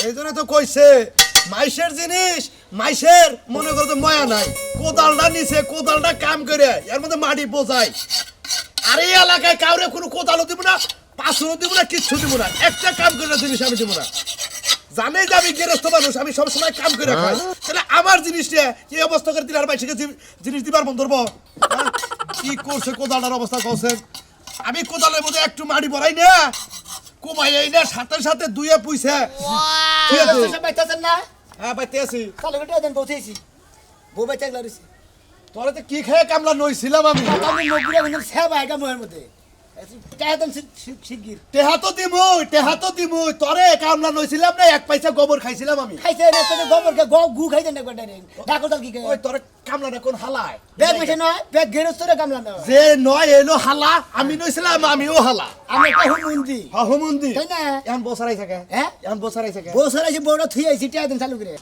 এইজন্য তো কইছে মাইশের জিনিস মাইশের মনে করো তো ময়া নাই কোদালটা নিছে কোদালটা কাম করে এর মধ্যে মাটি বোঝাই আর এই এলাকায় কাউরে কোনো কোদালও দিব না পাঁচশো দিব না কিচ্ছু দিব না একটা কাম করে জিনিস আমি দিব না জানে যে আমি গেরস্ত মানুষ আমি সবসময় কাম করে খাই তাহলে আমার জিনিসটা কি অবস্থা করে দিলে আর মাইশকে জিনিস দিবার বন্ধ ধরবো কি করছে কোদালটার অবস্থা করছেন আমি কোদালের মধ্যে একটু মাটি ভরাই না কমাই এই না সাথে সাথে দুইয়ে পুইছে ঠিক আছে বাইতাছেন না হ্যাঁ বাইতে আছি কালো গটা দেন পৌঁছেছি বউ বাইতে গলারিছে তোরা তো কি খেয়ে কামলা নইছিলাম আমি আমি নগুরা কিন্তু সেবা আইগা মোয়ের মধ্যে টাইতেন শিগগির টেহা তো দিমুই তোরে কামলা নইছিলাম না এক পয়সা গোবর খাইছিলাম আমি খাইছে না তো গোবরকে গু খাইতেন না গোটা রে ডাকো দল কি কে ওই তোরে কামলাটা কোন হালায় ব্যাগ মেশে নয় ব্যাগ গেরস্তরে কামলা না যে নয় এলো হালা আমি নইছিলাম আমিও হালা আমি একটা হুমুন্দি হুমুন্দি তাই না এখন বসারাই থাকে হ্যাঁ এখন বসারাই থাকে বছর আছে বড় থুই আইছি টাইতেন চালু করে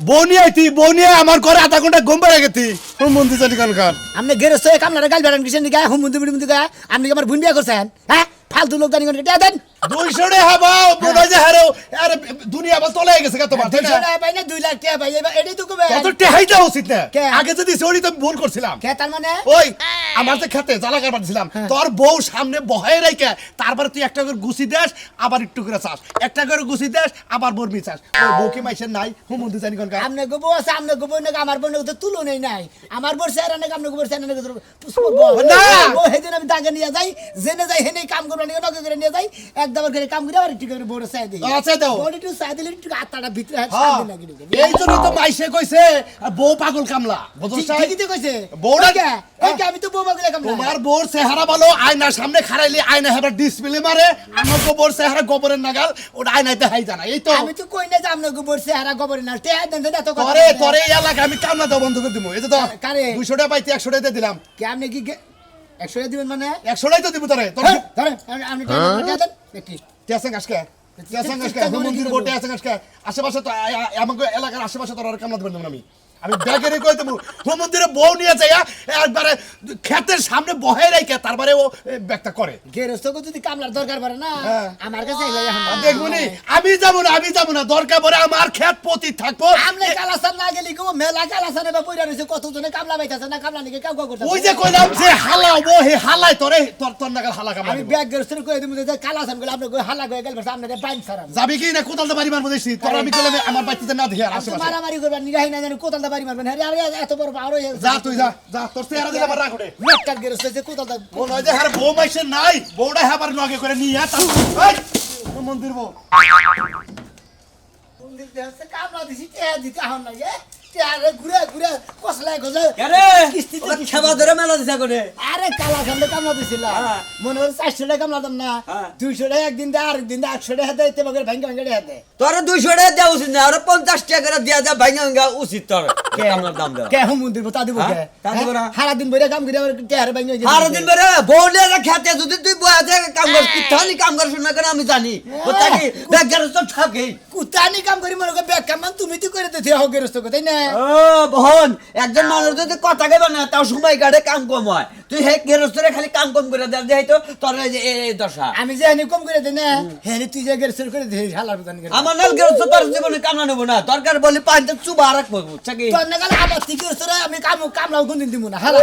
বনি আমার ঘরে আধা ঘন্টা ঘুম পাড়ে গেছি হুমুন্দি জানি কান কান আপনি গেরস্তরে কামলা গাল বেড়ান কিসেন দিগা হুমুন্দি বিড়ি গা আপনি আমার বুন্ডিয়া করছেন হ্যাঁ ফালতু লোক জানি করে টাইতেন 200 টাকা হাবাও মনে যে হারো আরে দুনিয়া বল তলে গেছে কত বার তাই না 200 টাকা পাই না 2 লাখ টাকা পাই এবার এটাই তো কবে কত টেহাই দাও উচিত না কে? আগে যদি সরি তো ভুল করছিলাম কে তার মানে ওই আমার তো খেতে জ্বালা কার পাঠিয়েছিলাম তোর বউ সামনে বহাই রাইকে তারপরে তুই একটা করে গুছি দেস আবার একটু করে চাস একটা করে গুছি দেস আবার বরমি চাস ওই বউ কি মাইছেন নাই হুমুন্দি জানি কোন আমনে গোবো আছে আমনে গোবো না আমার বোন তো তুলো নেই নাই আমার বোর স্যার না আমনে গোবর স্যার না পুষ্প না। ও হেদিন আমি দাগে নিয়ে যাই জেনে যাই হেনে কাম করব না নগে করে নিয়ে যাই একদম করে কাম করে আর একটু করে বড় চাই দেই আচ্ছা দাও বডি টু চাই দিলে একটু আত্মাটা ভিতরে হ্যাঁ। শান্তি লাগে এই জন্য তো মাইসে কইছে বউ পাগল কামলা বুঝছস ঠিকই তো কইছে বউটা কে এই আমি তো বউ বাগলে কাম না তোমার বউর চেহারা ভালো আয়নার সামনে খাড়াইলে আয়না হেবার ডিসপ্লে মারে আমার বউর চেহারা গোবরের নাগাল ওটা আয়নাতে হাই জানা এই তো আমি তো কই না যে আমনে গোবর চেহারা গোবর না তে দেন দেন এত কথা তোরে তোরে এই এলাকা আমি কামনা দাও বন্ধ করে দিমু এই যে তো কারে? 200 টাকা পাইতে 100 টাকা দিলাম কে আপনি কি 100 টাকা দিবেন মানে 100 টাকা তো দিব তোরে তোর ধরেন আপনি টাকা দেন একটি টেসং আজকে টেসং আজকে মন্দির বোটে টেসং আজকে আশেপাশে তো আমাকে এলাকার আশেপাশে তোর আর কামনা দেবেন না আমি ব্যাগেরে কই দেবো মন্দিরে বউ নিয়ে যাইয়া একবারে ক্ষেতের সামনে বহে রাইকে তারপরে ও ব্যাগটা করে গেরস্তকে যদি কামলার দরকার পড়ে না হ্যাঁ। আমার কাছে আইলে এখন দেখবনি আমি যাব না দরকার পড়ে আমার ক্ষেত পতি থাকবো আমনে কালাসান না গেলি গো মেলা কালাসানে বা পয়রা রইছে কত জনে কামলা বাইতাছে না কামলা নিকে কাউ করতে ওই যে কইলাম যে হালাও ও হে হালাই তোরে তোর নাগাল হালা কামলা আমি দিব। ব্যাগ গেরস্তরে কই দিমু যে কালাসান গুলো আপনি কই হালা কই গেল সামনে বাইন সারাম যাবি কি না কোদালটা বাড়ি মারবো দেখছি তোর আমি কইলাম আমার বাচ্চাতে না দিয়ে আশেপাশে মারামারি করবা নিরাই না জানি কোতালটা বাড়ি মারবেন আরে এত বড় পাওয়ার হয়ে যা তুই যা তোর চেহারা দিলে আবার রাখ ওঠে নেটকার গেরস্ত যে কোতালটা মনে হয় যে হার বউ মাইছে নাই বউটা হেবার লগে করে নিয়ে মন্দির বউ কামলা দিছি তে দিতে হন না যে আরে ঘুরে ঘুরে কসলায় গজে আরে কিস্তিতে ওটা খেবা ধরে মেলা দিছা করে আরে কালা খান্দে কামলা দিছিল হ্যাঁ। মনে হয় 400 টাকা কামলা দাম না হ্যাঁ। 200 টাকা একদিন দে আর একদিন দে 800 টাকা দেয় তে বগের ভাঙ্গা ভাঙ্গা দেয় তোর 200 টাকা দেওয়া উচিত না আর 50 টাকা করে দিয়া যা ভাঙা উচিত তোর কামলার দাম দেওয়া কে হুম দিব তা দিব কে হ্যাঁ, তা দিব না। সারা দিন বইরা কাম করে আর তে হারে ভাঙ্গা আর দিন বেরে বউলে খেতে যদি তুই বয়া যায় কাম কর কিথানি কাম কর শুনা করে আমি জানি ও তাকি বেগার তো থাকে কুতানি কাম করি মনে করে ব্যাগ কাম তুমি তো করে দিতে হোক গেরস্ত তাই না ও বহন একজন মানুষ যদি কথা কইবা না তাও সময় কাটে কাম কম হয় তুই হে গেরস্তরে খালি কাম কম করে দেয় দেই তো তোর এই দশা আমি যে এনে কম করে দেই না হেনে তুই যে গেরস্ত করে দে হালার প্রদান করে আমার নাল গেরস্ত তোর জীবনে কামনা নেব না দরকার বলি পাঁচটা চুবা রাখবো চাকি তোর নাগাল আবার তুই গেরস্ত আমি কামলাও কোন দিন দিব না হালা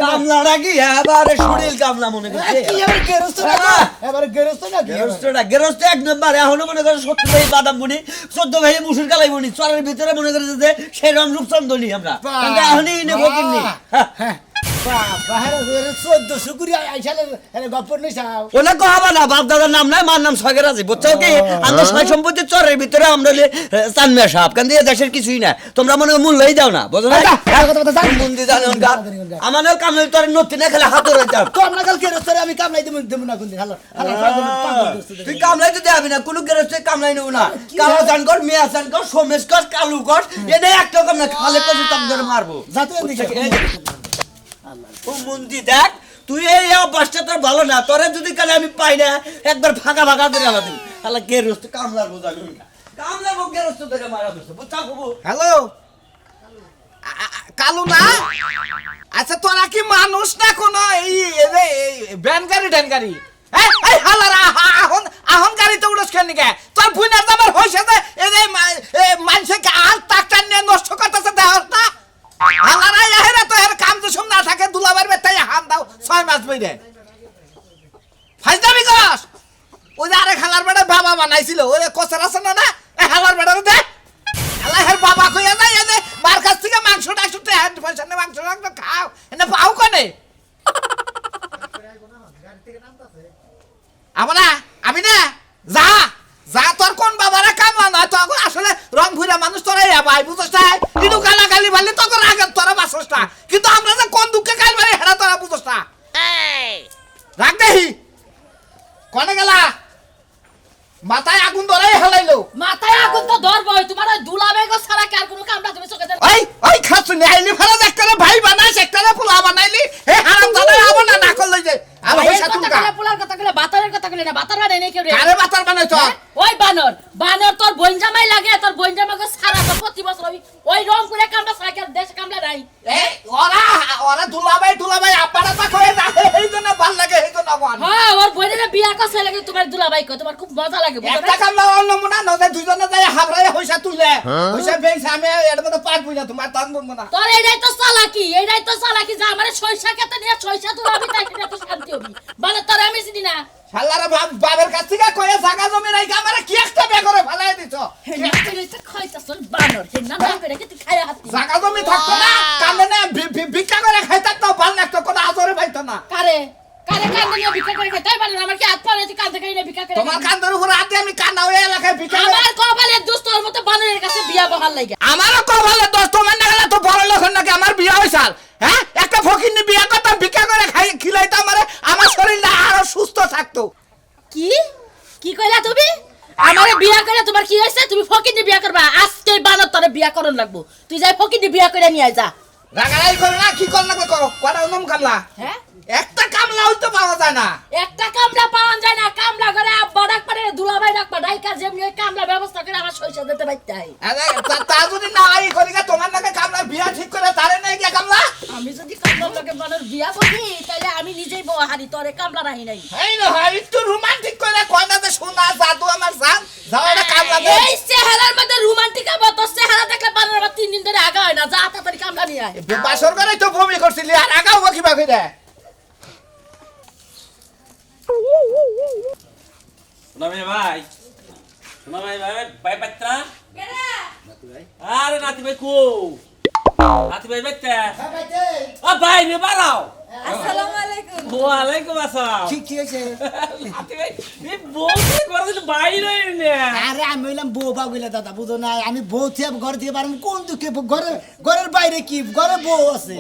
কামলা রাখি এবারে শুনিল কামলা মনে করছে কি এবার গেরস্ত না এবার গেরস্ত না গেরস্ত এক নম্বর এখনো মনে করে 70 ভাই বাদাম বুনি 14 ভাই মুসুর কালাই বুনি চরের ভিতরে মনে করে যে সেরকম রূপচন্দ্রনী আমরা কিন্তু এখনই নেব কিনি হ্যাঁ বাহারে 1400 কুড়ি আইসালে এর গপ্প নই চাও ওলা কহাবা না বাপ দাদার নাম নাই মার নাম সগেরাজি বুঝছো কি আমরা ছয় সম্পত্তি চরের ভিতরে আমরা চানমিয়া সাহেব কারণ এই দেশের কিছুই না তোমরা মনে মূল্যই দাও না বুঝো না মন্দির জানো আমার নাম কামলে তোর নতি না খেলে হাত ধরে যাও তোর নাগাল গেরস্ত আমি কামলাই দিব না কোন দিন হালা তুই কামলাই তো দেবি না কোনো গেরস্তে কামলাই নেব না কালো জান কর মেয়া জান কর সোমেশ কর কালু কর এনে একটা কাম না খালে কত তাম ধরে মারবো যাতে এদিকে ও মন্দি দেখ তুই এই অভ্যাসটা তোর ভালো না তোরে যদি কালে আমি পাই না একবার ফাঁকা ফাঁকা ধরে আলাদা আলা গেরস্ত কামলার বোঝাবি না কামলার গেরস্ত ধরে মারা দিছে বুঝছা বাবু হ্যালো কালু না আচ্ছা তোরা কি মানুষ না কোন এই ভ্যান গাড়ি ড্যান গাড়ি এই হালারা আহন আহন গাড়ি তো উড়স কেন কে তোর ফুইনার দাবার হইছে যে এই রে ফাইজদামি করস ওই যে আরে খালার বেড়া বাবা বানাইছিল ওই কসার আছে না না এই হালার বেড়া দে আল্লাহের বাবা কইয়া যায় এনে মার কাছ থেকে মাংস টাংস হ্যান্ড পয়সা নে মাংস টাংস খাও এনে পাও কনে আমি না যা যা তোর কোন বাবারা কামলা না তো আসলে রং ভুইরা মানুষ তোরা ভাই বুঝছ না ইনু গালা গালি বললে তোর আগে তোরা বাসস না কিন্তু আমরা যে কোন দুঃখে কাল মারি হেডা তোরা বুঝছ না রাখ দেহি কোনে গেলা মাথায় আগুন ধরাই হেলাইলো মাথায় আগুন তো ধরবই তোমার ওই দুলাবে গো ছাড়া কি আর কোনো কামটা তুমি চোখে দেখো ওই খাসু নেইলি ফেলা একটা ভাই বানাইছ একটা পোলা বানাইলি হে হারাম দাদা আবার না নাকল লই যায় আবার পয়সা তুলকা পোলার কথা কইলে বাতারের কথা কইলে না বাতার বানাই নাই কেউ রে কারে বাতার বানাইছ ওই বানর তোর বইনজামাই লাগে তোর বইনজামা গো ছাড়া তো প্রতি বছর ওই রং করে কামটা ছাড়া কি আর দেশ কামলা নাই এই ওরা দুলাভাই আপারা তা কই না এই জন্য ভাল লাগে এই জন্য বান হ্যাঁ ওর বইনের বিয়া করছে লাগে তোমার দুলাভাই কো তোমার খুব মজা লাগে একটা কামলা অন্য মুনা নদে দুজনে যাই হাবরায় পয়সা তুলে পয়সা বেংস আমি এর মধ্যে পারবো না তোমার দান বলবো না তোর এইটাই তো চালাকি যা আমারে সইসা খেতে নিয়ে সইসা তুলাবি তাই কিনা তো শান্তি হবি মানে তোর আমি চিনি না শালারে বাবার কাছ থেকে কয়ে জায়গা জমি রাইখা আমারে কি একটা বে করে ফেলাই দিছ জায়গা জমি থাকতো না কান্দে না ভিক্ষা করে খাইতা তো ভাল লাগতো কোনো আজরে পাইতো না কারে কান্দে নিয়ে ভিক্ষা করে খাইতে পারে আমার কি হাত পারে তুই কান্দে খাই না ভিক্ষা করে তোমার কান্দের উপর হাত দিয়ে আমি কান্না হয়ে এলাকায় ভিক্ষা আমার কপালের দোস্ত তোর মতো বানরের কাছে বিয়া বহাল লাগে আমারও কপালে দোষ তোমার না গেলে তো বড় লোক নাকি আমার বিয়ে হইছাল হ্যাঁ একটা ফকিরনি বিয়ে করতাম ভিক্ষা করে খাই খিলাইতাম আমারে আমার শরীরটা আরো সুস্থ থাকতো কি কইলা তুমি আমারে বিয়া করে তোমার কি হইছে তুমি ফকিরনি বিয়া করবা আজকে বানর তোরে বিয়া করন লাগবো তুই যাই ফকিরনি বিয়া করে নিয়ে আয় যা রাগারাই করো না কি কর না করো কোটা নাম কামলা হ্যাঁ একটা কামলা হইতো পাওয়া যায় না একটা কামলা পাওয়া যায় না কামলা করে আব্বা ডাক পারে দুলাভাই ডাক পা ডাইকা যেমনি ওই কামলা ব্যবস্থা করে আমার সইসা দিতে বাইতে হয় আরে তা যদি না আই করিগা তোমার নাকি কামলা বিয়া ঠিক করে তারে নাই কি কামলা আমি যদি কামলার লগে বানর বিয়া করি তাহলে আমি নিজেই বউ হারি তোরে কামলা রাহি নাই এই না হয় একটু রোমান্টিক করে কয় না যে সোনা জাদু আমার জান যাও এটা কামলা দে এই চেহারার মধ্যে রোমান্টিক আবার তোর চেহারা দেখলে বানর আবার 3 দিন ধরে আগা হয় না যা তাড়াতাড়ি কামলা নিয়ে আয় বাসর করে তো বমি করছিলি আর আগাও কিবা কইরা ভাই পাত্রা আরে নাতি ভাই কো নাতি ভাই বাইতে ও ভাই রে বাড়াও আসসালামু আলাইকুম ওয়ালাইকুম আসসালাম ঠিক আছে নাতি ভাই এই বলতে করে দিন বাইরে না আরে আমি হইলাম বউ বাগুলা দাদা বুঝো না আমি বউ থেকে ঘর থেকে পারম কোন দুঃখে ঘরের বাইরে কি ঘরে বউ আছে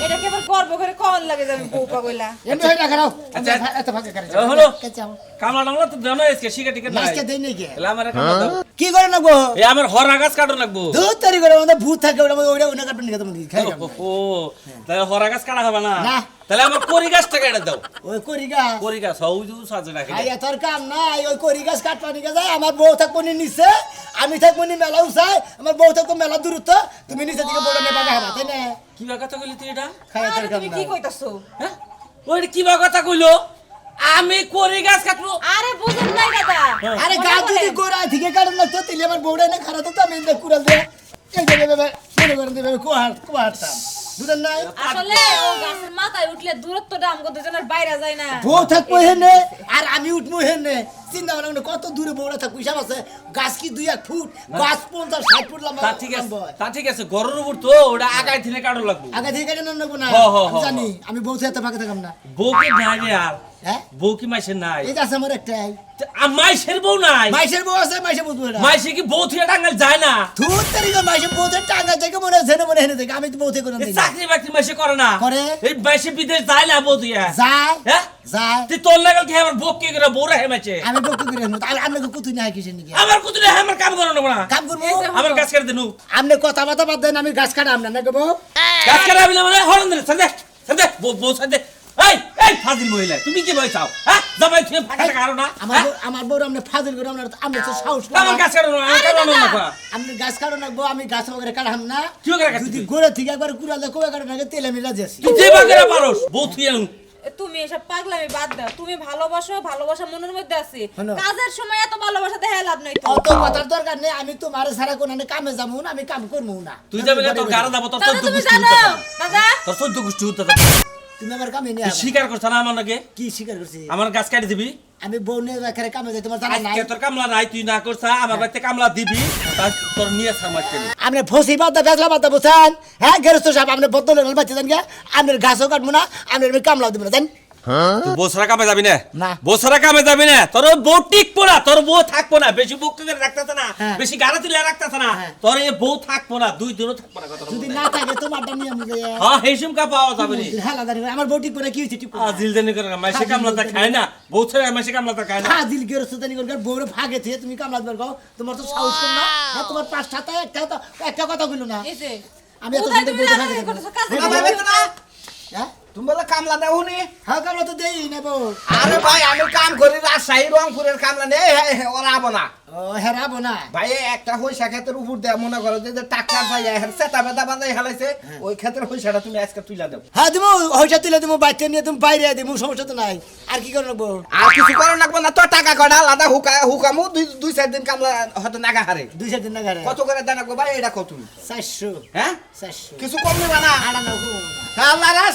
এটা কি আবার গর্ব করে কোন লাগে যাবে বউ পাগলা এমনি হই না খারাপ আচ্ছা, এত ভাগে করে হলো কাছে আও কামলা ডামলা তো জানো এসকে শিকা টিকা নাই আজকে দেই নাকি এলা আমার কামলা দাও কি করে না গো এই আমার হরা গাছ কাটো লাগবো দুধ তৈরি করে আমাদের ভূত থাকে ওটা ওটা কাটবেন নাকি তুমি খাই যাবো ও তাহলে হরা গাছ কাটা হবে না না। তাহলে আমার করি গাছটা কেটে দাও ওই করিগা করি গাছ হউজু সাজে রাখি আইয়া তোর কাম নাই ওই করি গাছ কাটবা নিকে যায় আমার বউ থাকবো নি নিচে আমি থাকবো নি মেলা উসাই আমার বউ থাকবো মেলা দূরত্ব তুমি নিচে থেকে বড় নেবা খাবা তাই না কি বা কথা কইলি তুই এটা খাই তোর কাম তুমি নাই কি কইতাছো হ্যাঁ ওই কি বা কথা কইলো আমি করি গাছ কাটবো আরে বুঝুন নাই দাদা আরে গা যদি গোড়া থেকে কাটন লাগতো তাহলে আমার বউটা না খারাপ তো আমি দেখ কুড়াল দিয়ে এই যে বাবা মনে করে দেবে কোহারতাম বুঝেন নাই আসলে ও গাছের মাথায় উঠলে দূরত্বটা আমগো দুজনের বাইরে যায় না বউ থাকবো হেনে আর আমি উঠবো হেনে চিন্তা ভাবনা কত দূরে বউটা থাকবো হিসাব আছে গাছ কি 2-1 ফুট গাছ 50-60 ফুট লম্বা তা ঠিক আছে গরুর উপর তো ওটা আগাই থেকে কাটো লাগবো আগে থেকে কেন নেবো না হ, হ, হ, আমি জানি আমি বউ থেকে ফাঁকে থাকাম না বউ কি নাই রে আর হ্যাঁ বউ কি মাইসের নাই এই আছে আমার একটাই মাইসের বউ নাই মাইশের বউ আছে মাইশে বুঝবো না মাইসে কি বউ থেকে টাঙ্গাল যায় না ধুর তারিখ মাইশে বউ থেকে টাঙ্গা থেকে মনে হয় মনে হেনে থেকে আমি তো বউ থেকে করে এই দিই চাকরি বাকরি মাইসে করে না করে। এই মাইসে বিদেশ যায় না বউ তুই যায় হ্যাঁ যায় তুই তোর লাগাল কি আমার বউ কি করে বউ রে মাইছে আমি বউ কি করে আর আপনাকে কুতুই না কিসের নাকি আমার কুতুরে আমার কাম করো না কাম করবো আমার গাছ কেটে দেনু আপনি কথা বাতা বাদ দেন আমি গাছ কাটাম না নাকি বউ গাছ কেটে আমি না মানে হরন দে সন্দে সন্দে বউ সন্দে এই ফাজিল মহিলা তুমি কি ভয় চাও হ্যাঁ জামাই তুমি ফাটা কারো না আমার বউ আপনি ফাজিল করে আমরা তো সাহস আমার গাছ কেটে না কারো না আপনি গাছ কাটো না বউ আমি গাছ বগরে কাটাম না কি করে কাটছিস যদি গোড়া থেকে একবার কুড়ালে কোয়া কাটো না তেলে মিলা যাচ্ছি তুই যে বাগেরা পারোস বউ তুই আনু তুমি এসব পাগলামি বাদ দাও তুমি ভালোবাসা মনের মধ্যে আছে হলো। কাজের সময় এত ভালোবাসা দেখা লাভ নাই তো অত কথার দরকার নেই আমি তোমার সারা কোন কামে যাবো না আমি কাম করবো না তুই যাবে না তোর গাড়া দাও তোর দাদা চোদ্দ তুমি গোষ্ঠী জানো উঠতে দাদা তোর চোদ্দ গোষ্ঠী উঠতে তুমি আমার কামে নিয়ে তুই স্বীকার করছ না আমার নাকি কি স্বীকার করছি আমার গাছ কাটি দিবি আমি বউ নিয়ে এখানে কামে যাই তোমার জানা নাই আজকে তোর কামলা নাই তুই না করছা আমার বাড়িতে কামলা দিবি তার তোর নিয়ে সামাজ কেন আপনি ফসি বাদ বেজলা বাদ বুঝছেন হ্যাঁ গেরস্ত সাহেব আপনি বদলে বাচ্চা দেন গে আপনার গাছও কাটবো না আপনার কামলাও দিব না জান তুই বছরা কামে যাবি না না। বছরা কামে যাবি না তোর বউ টিকবো না তোর বউ থাকবো না বেশি বউ করে রাখতেছে না হ্যাঁ। বেশি গাড়া তুলে রাখতেছে না হ্যাঁ। তোর এই বউ থাকবো না 2 দিনও থাকবো না কথা যদি না থাকে তোমারটা নিয়ে আমি হ্যাঁ হেসুম কা পাওয়া যাবে না হ্যাঁ লাদানি আমার বউ ঠিক করে কি হইছে ঠিক করে আজিল দেনি করে মাসে কামলাটা খায় না বউ ছেড়ে মাসে কামলাটা খায় না হ্যাঁ দিল গেরস্ত দানি করে বউরে ভাগে থেকে তুমি কামলা দিবার কও তোমার তো সাহস কম না হ্যাঁ তোমার পাঁচ সাত একটা কথা কইলো না এই যে আমি এত কোথায় সুন্দর তুমি বউরে রাগারাগি ভাগে করতেছো? কাজ না ভাই বেটা না হ্যাঁ তুমি বলে কামলা দেও নি হ্যাঁ কামলা তো দেই না বউ আরে ভাই আমি কাম করি রাজশাহী রংপুরের কামলা নেই ওরা আবো না ও হেরাবো না ভাই একটা হইসা ক্ষেতের উপর দেয়া মনে করো যে টাকা ভাই সেটা বেদা বান্ধাই হেলাইছে ওই ক্ষেতের হইসাটা তুমি আজকে তুইলা দেবো হ্যাঁ তুমি হইসা তুলে তুমি বাচ্চা নিয়ে তুমি বাইরে দিমু সমস্যা তো নাই আর কি করে নেবো আর কিছু করার লাগবে না তোর টাকা কয়টা আলাদা হুকামু দুই চার দিন কামলা হয়তো নাগা হারে 2 দিন না গারে কত করে দেন গো ভাই এটা কত তুমি 400 হ্যাঁ 400 কিছু কম নিবা না আড়া না গো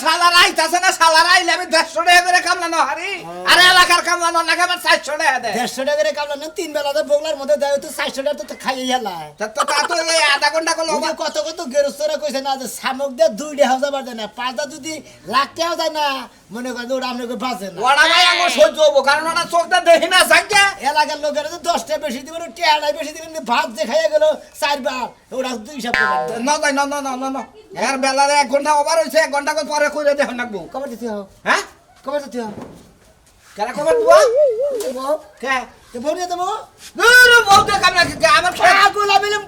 সালারা আইতাছে না সালারা আইলে আমি 150 টাকা করে কামলা ন হারি আরে এলাকার কামলা ন নাগা 400 টাকা দেয় 150 টাকা করে কামলা না 3 বেলা তো বগলার মধ্যে দেয় তো 400 টাকা তো খাইয়ে হেলায় তা তো এই আধা ঘন্টা করলে ওকে কত কত গেরস্তরা কইছে না যে সামক দে 2.5 হাজার দেয় না পাঁচটা যদি লাখ টাকা দেয় না মনে করে ওরা আপনাকে বাঁচে না ওরা ভাই আমার সহ্য হবো কারণ ওরা চোখটা দেখি না সাইকে এলাকার লোকেরা তো 10টা বেশি দিবেন টেয়াড়াই বেশি দিবেন ভাত যে খাইয়ে গেল 4 বার ওরা তো হিসাব করে না তাই না এর বেলারে 1 ঘন্টা ওভার হইছে 1 ঘন্টা পরে কইরে দেখুন নাকবো কবে দিতে হবে হ্যাঁ কবে দিতে হবে কেন খবর দিবা বউ কে তো বউ নিয়ে দেবো নুরু বউতে কামলা কি আমার আগুলা মিলে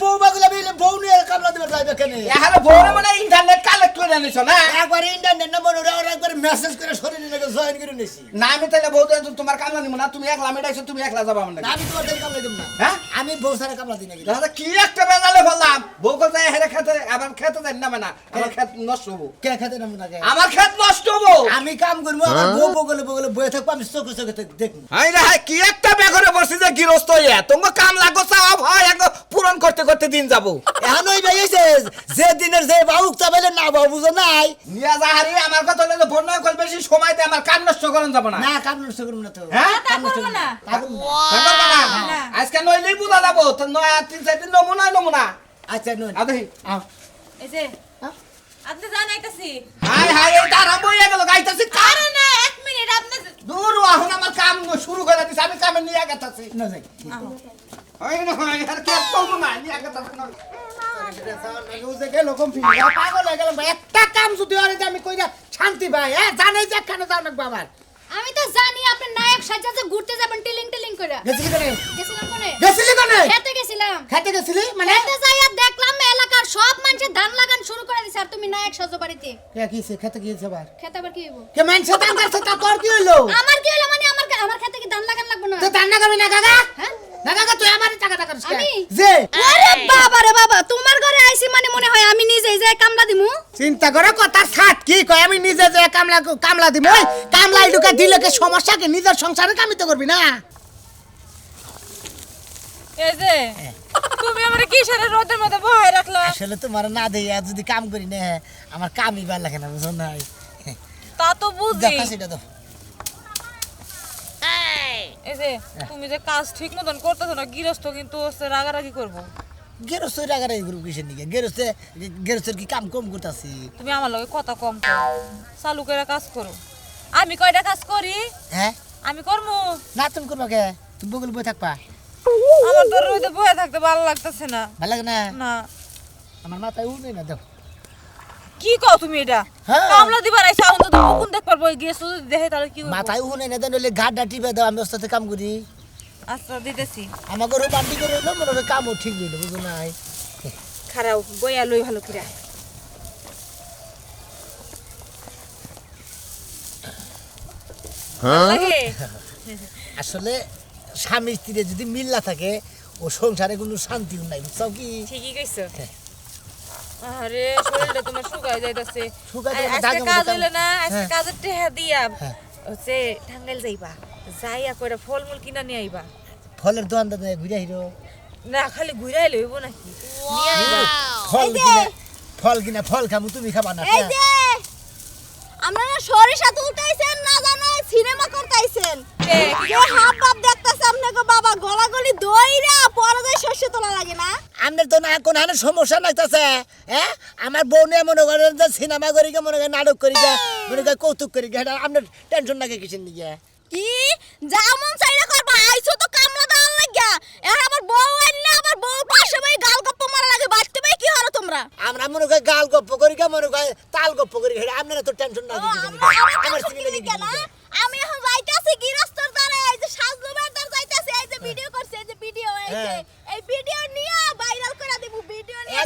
বউ নিয়ে কামলা দিবে যাইবে কেন এখানে বউরে মানে ইন্টারনেট কালেক্ট করে নিছো না একবার ইন্টারনেট নম্বর ওরা একবার মেসেজ করে শরীরে লাগে জয়েন করে নিছি না আমি তাহলে বউতে তোমার কামলা নিব না তুমি একলা মেটাইছো তুমি একলা যাবা আমার আমি তোমার থেকে কামলা দিব না হ্যাঁ আমি বউ সারা কামলা দিই নাকি দাদা কি একটা বেজালে বললাম বউ কত হেরে খেতে আবার খেতে দেন না না আমার খেত নষ্ট হবো কে খেতে নাম না আমার খেত নষ্ট হবো আমি কাম করবো আমার বউ বগলে বগলে বয়ে থাকবো আমি চোখে চোখে দেখবো হাই রে হাই কি একটা বেঘরে বসে যে গৃহস্থ ইয়া তোমার কাম লাগো চাও ভাই এক পূরণ করতে করতে দিন যাবো এখন ওই ভাইছে যে দিনের যে বাউক চাপাইলে না বাবু বুঝো নাই নিয়া যাহারি আমার কথা হলো বন্যা কল বেশি সময় দে আমার কাম নষ্ট করন যাব না না কাম নষ্ট করবো না তো হ্যাঁ কাম নষ্ট করবো না। তা করবো না। থাকবা না আজকে নইলেই বুঝা যাবো তো নয় 3-4 দিন নমুনা আচ্ছা নুন আদে আও এই যে হ্যাঁ? আপনি জানাইতাছি হাই হাই এই আরম্ভ হয়ে গেল গাইতাছি আরে না 1 মিনিট আপনি দূর এখন আমার কাম শুরু করে দিছি আমি কামে নিয়ে গেতাছি না যাই হয় না হয় আর কি চলবো না নিয়ে গেতাছি না পাগল হয়ে গেলাম ভাই একটা কাম যদি হয় আমি কইরা শান্তি ভাই হ্যাঁ জানাই যে একখানে যাও না বাবার আমি তো জানি আপনি নায়ক সাজাতে ঘুরতে যাবেন টিলিং টিলিং করে গেছিলি কেন গেছিলাম কোনে গেছিলি কেন খেতে গেছিলাম খেতে গেছিলি মানে খেতে যাইয়া দেখলাম এলাকার সব মানুষ ধান লাগান শুরু করে দিছে আর তুমি নায়ক সাজো বাড়িতে কে কিছে খেতে গিয়েছে আবার খেতে আবার কি হইব কে মানছে দান করছে তা তোর কি হইলো আমার কি হলো মানে আমার খেতে কি ধান লাগান লাগবে না তো দান না করবি না কাকা হ্যাঁ না কাকা তুই আমারই টাকা করিস আমি? যে আরে বাবা রে বাবা তোমার ঘরে আইছি মানে মনে হয় আমি নিজেই যাই কামলা দিমু চিন্তা করে কথা সাত কি কয় আমি নিজে যে কামলা দিব ওই কামলা ঢুকা দিলে কে সমস্যা কি নিজের সংসারে কামিতে করবি না এই যে তুমি আমারে কিসের রোদের মধ্যে বহাই রাখলা আসলে তোমার না দেই আর যদি কাম করি না আমার কামই ভালো লাগে না বুঝো না তা তো বুঝি দেখা সেটা তো এই যে তুমি যে কাজ ঠিক মতন করতেছো না গৃহস্থ কিন্তু হচ্ছে রাগারাগি করবো গেরস্তের আগারে এই গ্রুপ কিসের নিকে গেরস্তের কি কাম কম করতাছি তুমি আমার লগে কথা কম করো চালু করে কাজ করো আমি কয়টা কাজ করি হ্যাঁ আমি করবো না তুমি করবা কে তুমি বগল বই থাকবা আমার তো রোদে বয়ে থাকতে ভালো লাগতেছে না ভালো লাগে না না আমার মাথায় উঠবে না দেখো কি কও তুমি এটা হ্যাঁ। কামলা দিবার আইসা আমি তো কোন দেখ পারবো গিয়েছো যদি দেখে তাহলে কি হইব? মাথায় উঠে না দেন ঘাটটা টিপে দাও আমি ওর সাথে কাম করি আচ্ছা দিতেছি আমাকে ওর বান্ডি করে হইলো মনে হয় কামও ঠিক হইলো বুঝো নাই খারাপ বইয়া লই ভালো করে লাগে আসলে স্বামী স্ত্রীর যদি মিল না থাকে ও সংসারে কোনো শান্তিও নাই বুঝছো কি ঠিকই কইছো আরে শরীরটা তোমার শুকায় যাইতাছে শুকায় যাইতাছে, আজকে ঢাকা কাজ মতো হইলে না আজকে হ্যাঁ। কাজের টেহা দিয়া হ্যাঁ। হচ্ছে টাঙ্গাইল যাইবা যাইয়া কইরা ফলমূল কিনা নিয়ে আইবা ফলের দোকান দাদা ঘুরে হিরো না খালি ঘুরাই লইব নাকি নিয়ে আইবা ফল কিনা ফল খাবো তুমি খাবা না এই যে আপনারা সরিষা তুলতেছেন না জানো সিনেমা করতেছেন কে হাত বাপ দেখতেছে আপনাকে বাবা গলাগলি দইরা পরদয় শস্য তোলা লাগে না আমাদের তো না কোন হানে সমস্যা লাগতেছে হ্যাঁ আমার বউ নিয়ে মনে করেন যে সিনেমা করি গে মনে করেন নাটক করি গে মনে করেন কৌতুক করি গে এটা আপনার টেনশন লাগে কিসের দিকে কি যেমন চাইরা করবা আইছো তো কামলা দেওয়ার লাগিয়া এখন আমার বউ আইলে আমার বউ পাশে ভাই গাল গপ্প মারা লাগে বাঁচতে ভাই কি হলো তোমরা আমরা মনে করি গাল গপ্প করি গে মনে করি তাল গপ্প করি গে আপনারা তো টেনশন লাগে আমার সিনে লাগে কেন আমি এখন যাইতাছি গিরস্তর দ্বারে এই যে সাজলুবার দ্বার যাইতাছি এই যে ভিডিও করছে এই যে ভিডিও এই ভিডিও নিয়ে ভাইরাল করে দেব ভিডিও নিয়ে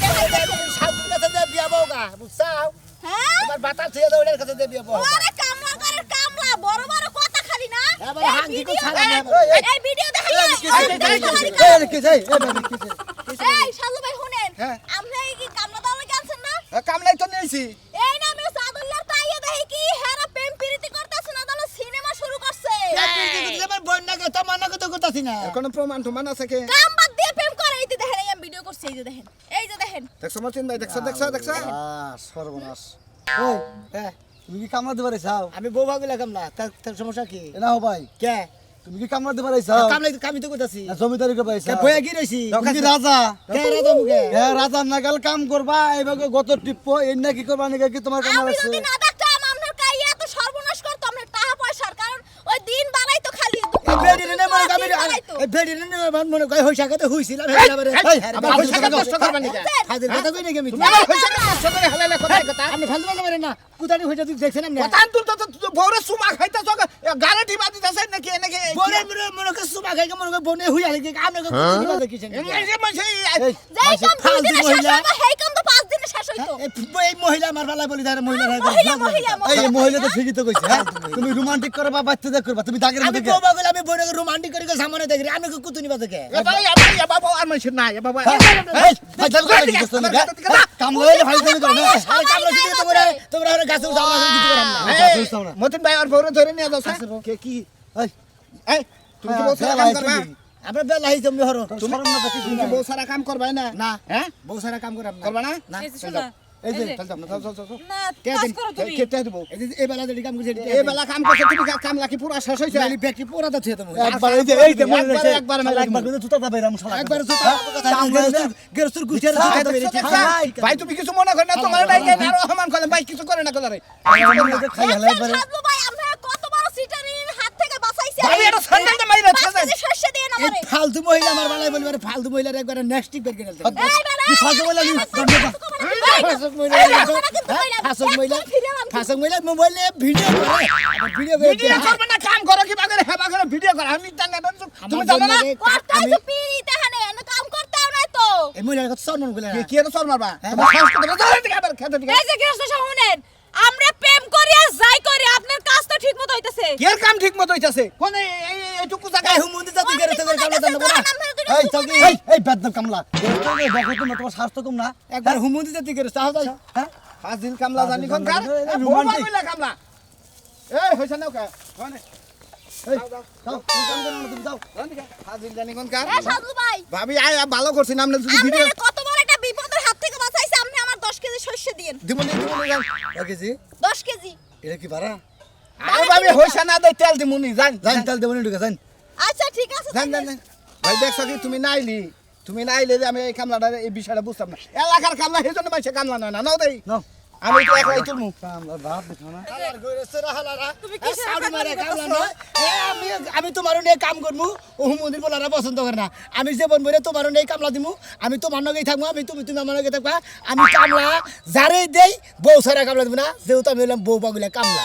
সাউন্ড কাছে দিয়ে বিয়া বউগা বুঝছাও হ্যাঁ তোমার বাতা থিয়ে দাও এর কাছে দিয়ে বিয়া বউ ওরে কামলা করে কামলা বড় বড় কথা খালি না এবার হাঙ্গি কো ছাড়া না এই ভিডিও দেখাই এই সাজলু ভাই শুনেন আমরা কি কামলা দাও লাগি আছেন না কামলাই তো নিয়েছি এই না আমি সাদুল্লাহ তাইয়া দেখি কি হেরা প্রেম প্রীতি করতেছ না তাহলে সিনেমা শুরু করছে আমার বোন না তো মানা কত করতাছি না কোনো প্রমাণ টমান আছে কে কাম বাদ দিয়ে প্রেম করে এই যে দেখেন এই আমি ভিডিও করছি এই যে দেখেন দেখছো মতিন ভাই দেখছো সর্বনাশ ওই তুমি কি কামড়াতে পারে চাও আমি বউ ভাগিলা কামলা তার সমস্যা কি না হো ভাই কে তুমি কি কামড়াতে পারে চাও কামলাই কামি তো করতাছি না জমিদারি কে পাইছা বয়া কি রইছি তুমি কি রাজা কে রাজা মুখে হ্যাঁ রাজা নাগাল কাম করবা এইভাবে গত টিপ্প এই না কি করবা নাকি কি তোমার কাম আমি আছে যদি না দেখতাম আপনার কাই এত সর্বনাশ করতাম না টাকা পয়সার কারণ ওই দিন বাড়াই তো খালি বেডি নে মনে কামি বেডি নে মনে কই হইছা কত হইছিলাম এবারে আবার হইছা কত কষ্ট করবা নাকি হাজির কথা কই নাকি আমি তুমি আবার হইছা কষ্ট করে হেলালে কথা কথা আপনি ফালতু কথা বলেন না কুতানি হইছা তুই দেখছেন না কথা তো বউরে সুমা খাইতাছ গারে টিপা দিতাছ নাকি নাকি বনে মনে কই সুমা খাই মনে কই বনে হইয়া লাগি আমি কই কুতানি কথা কিছেন যাই কাম দুই দিনে শেষ হবে হেই কাম তো 5 দিনে শেষ হইতো এই মহিলা আমার বালা বলি তার মহিলা এই মহিলা তো ঠিকই তো কইছে হ্যাঁ তুমি রোমান্টিক করবা বাচ্চাদের করবা তুমি দাগের আমি মধ্যে বউ বাগল আমি বনে রোমান্টিক করি সামনে দেখি আমি কই কুতুনি বাজে কে বাবা আর মানুষ না বাবা কাম লইলে ভাই তুমি করো না আরে কামরা যদি তোমরা গাছে উঠাও না কিছু করাম না মতিন ভাই আর বউরে ধরে নিয়ে যাও কে কি এই এই তুমি কি বউ সারা কাম করবা আমরা বেলা হই তুমি হরো শরম না তো তুমি কি বউ সারা কাম করবা না না হ্যাঁ বউ সারা কাম করাম না করবা না না এই যে শোনা, এই যে এই যে, চল যাও না যাও যাও না কাজ করো তুমি কেটে দেবো এই বেলা যদি কাম করছি এই বেলা কাম করছে তুমি কাম লাকি পুরো শেষ হইছে খালি ব্যাকি পোড়া তো থিয়ে তুমি একবার এই যে মনে রইছে একবার একবার কিন্তু জুতা বাইরাম শালা একবার সুতা কথা গেরস্তুর গুছের কথা বেরি ভাই তুমি কিছু মনে করে না তোমার ডাইকে আর রহমান কলেন ভাই কিছু করে না করে খাই হেলা একবার সাজলু ভাই আমরা কত বড় সিটারির হাত থেকে বাঁচাইছে ভাই এটা সান্ডালটা মাইরা বাঁচাইছে শস্য দিয়ে না এই মারে ফালতু মহিলা আমার বালাই বলবার ফালতু মহিলার একবার নেক্সট টিক বের করে দিতে এই বাবা কি ফালতু মহিলা ফাসক মহিলা ফাসক মহিলা মোবাইলে ভিডিও করে ভিডিও করে ভিডিও করবে না কাম করো কি বাগরে হেবা করে ভিডিও করো আমি জানি না তুমি জানো না করতে তো পিড়িতে হানে না কাম করতেও নাই তো এই মহিলার কথা সম্মান করে কি কি সর মারবা তোমার সংস্কৃতি ধরে দিকে আবার খেতে দিকে এই যে গৃহস্থ শুনেন আমরা প্রেম করি আর যাই করি আপনার কাজ তো ঠিক মতো হইতাছে কি এর কাম ঠিক মতো হইতাছে কোন এইটুকু জায়গা এই হুমুন্দি জাতি করে তো কামলা জানো না এই চল এই বেদম কামলা দেখো তোমার স্বাস্থ্য কম না একবার হুমুন্দি জাতি করে তাও যাও হ্যাঁ ফাজিল কামলা জানি কোন কার রোমান্টিক। রোমান্টিক কামলা এই হইছে না কা কোনে এই যাও তুমি কাম করো না তুমি যাও ফাজিল জানি কোন কার এই সাজলু ভাই ভাবি আয় ভালো করছি না আমরা যদি ভিডিও আমরা কত বড় একটা বিপদের হাত থেকে বাঁচাইছে আপনি আমার 10 কেজি শস্য দিন দিমনি রাখেছি 10 কেজি এটা কি ভাড়া আরে ভাবি হইছে না দেই তেল দিমুনি জান জান তাল দেবনি ঢুকে জান আচ্ছা ঠিক আছে জান জান জান। ভাই দেখছ কি তুমি নাইলে যে আমি এই কামলাটা এই বিষয়টা বুঝতাম না এলাকার কামলা সেজন্য মাইছে কামলা নয় না নাও দেই নাও আমি তো একলাই তুলমু কামলা ভাব দেখো না তুমি কি আমি তোমার নিয়ে কাম করবো ও মন্দির বলারা পছন্দ করে না আমি যে বন বলে তোমার নিয়ে কামলা দিমু আমি তোমার নগেই থাকবো আমি তুমি আমার নগে থাকবা আমি কামলা যারে দেই বউ সারা কামলা দিব না যেহেতু আমি হলাম বউ পাগুলা কামলা